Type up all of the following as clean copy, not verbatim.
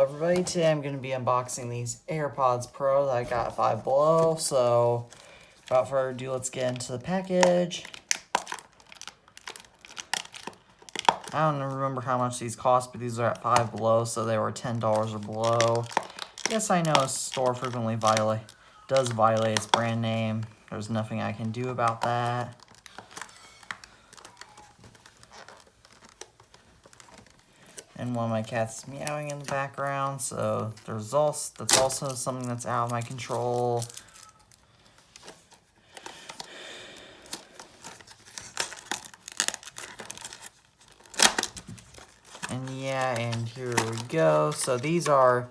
Everybody, today I'm going to be unboxing these AirPods Pro that I got at Five Below. So without further ado, let's get into the package. I don't remember how much these cost, but these are at Five Below, so they were $10 or below. Yes, I know a store frequently does violate its brand name. There's nothing I can do about that. And one of my cats is meowing in the background, so that's also something that's out of my control. And yeah, and here we go. So these are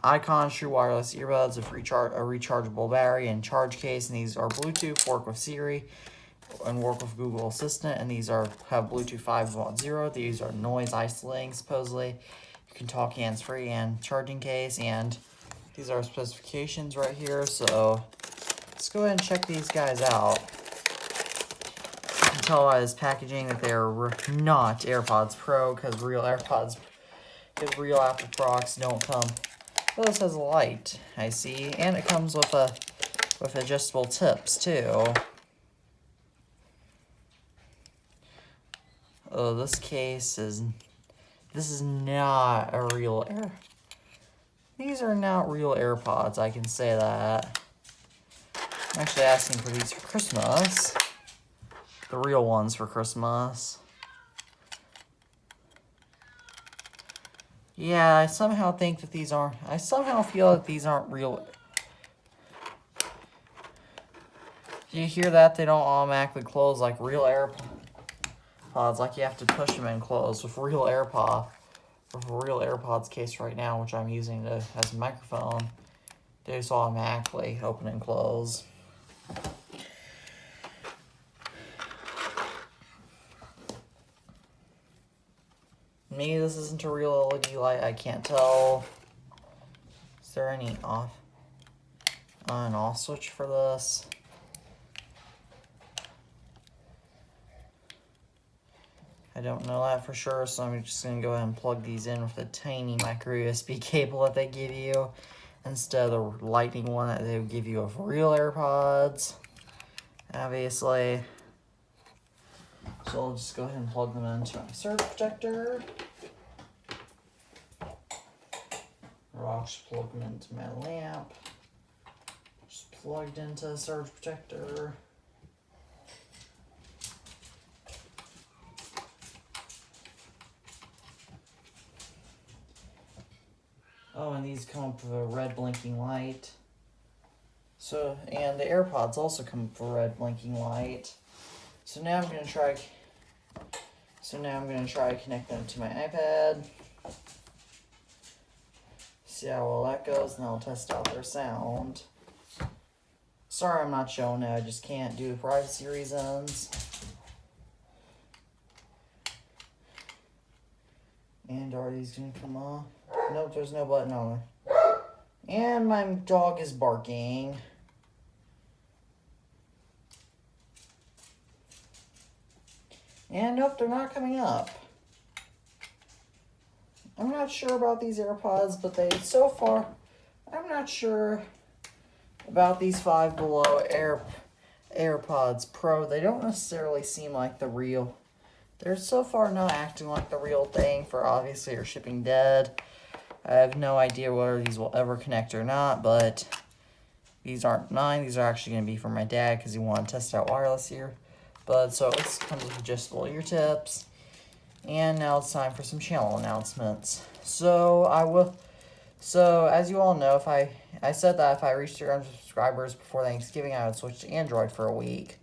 Icon True Wireless Earbuds with a rechargeable battery and charge case, and these are Bluetooth, work with Siri, and work with Google Assistant, and these have Bluetooth 5.0. These are noise isolating, supposedly. You can talk hands-free and charging case, and these are specifications right here, so let's go ahead and check these guys out. You can tell by this packaging that they're not AirPods Pro, because real Apple products don't come. Well, this has a light, I see, and it comes with adjustable tips too. Oh, this is not a real These are not real AirPods, I can say that. I'm actually asking for these for Christmas. The real ones for Christmas. Yeah, I somehow feel that these aren't real. Do you hear that? They don't automatically close like real AirPods, like you have to push them and close. With real AirPods case right now, which I'm using as a microphone, they just automatically open and close. Maybe this isn't a real LED light, I can't tell. Is there any on and off switch for this? I don't know that for sure, so I'm just going to go ahead and plug these in with the tiny micro USB cable that they give you instead of the lightning one that they would give you with real AirPods, obviously. So I'll just go ahead and plug them into my surge protector. Or I'll just plug them into my lamp. Just plugged into the surge protector. Oh, and these come up with a red blinking light. So, and the AirPods also come with a red blinking light. So now I'm going to try connecting them to my iPad. See how well that goes, and I'll test out their sound. Sorry I'm not showing it, I just can't due to privacy reasons. And are these going to come off? Nope, there's no button on it. And my dog is barking. And nope, they're not coming up. I'm not sure about these AirPods, but I'm not sure about these Five Below AirPods Pro. They don't necessarily seem like the real. They're so far not acting like the real thing, for obviously are shipping dead. I have no idea whether these will ever connect or not, but these aren't mine. These are actually going to be for my dad because he wanted to test out wireless earbuds. So it comes with adjustable ear tips. And now it's time for some channel announcements. So as you all know, I said that if I reached 300 subscribers before Thanksgiving, I would switch to Android for a week.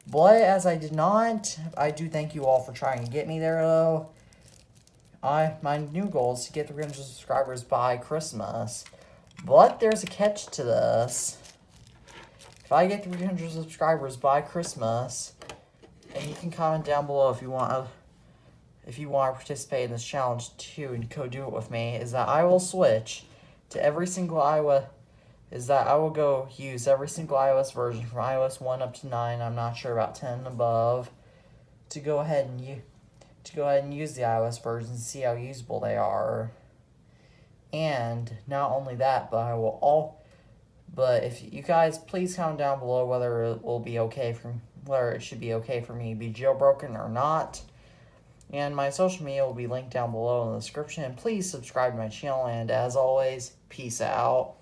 But as I did not, I do thank you all for trying to get me there, though. My new goal is to get 300 subscribers by Christmas. But there's a catch to this. If I get 300 subscribers by Christmas, and you can comment down below if you want to participate in this challenge too and do it with me, is that I will switch to every single I will go use every single iOS version from iOS 1 up to 9. I'm not sure about 10 and above, to go ahead and use the iOS versions and see how usable they are. And not only that, but if you guys please comment down below whether it will be okay whether it should be okay for me to be jailbroken or not. And my social media will be linked down below in the description. And please subscribe to my channel. And as always, peace out.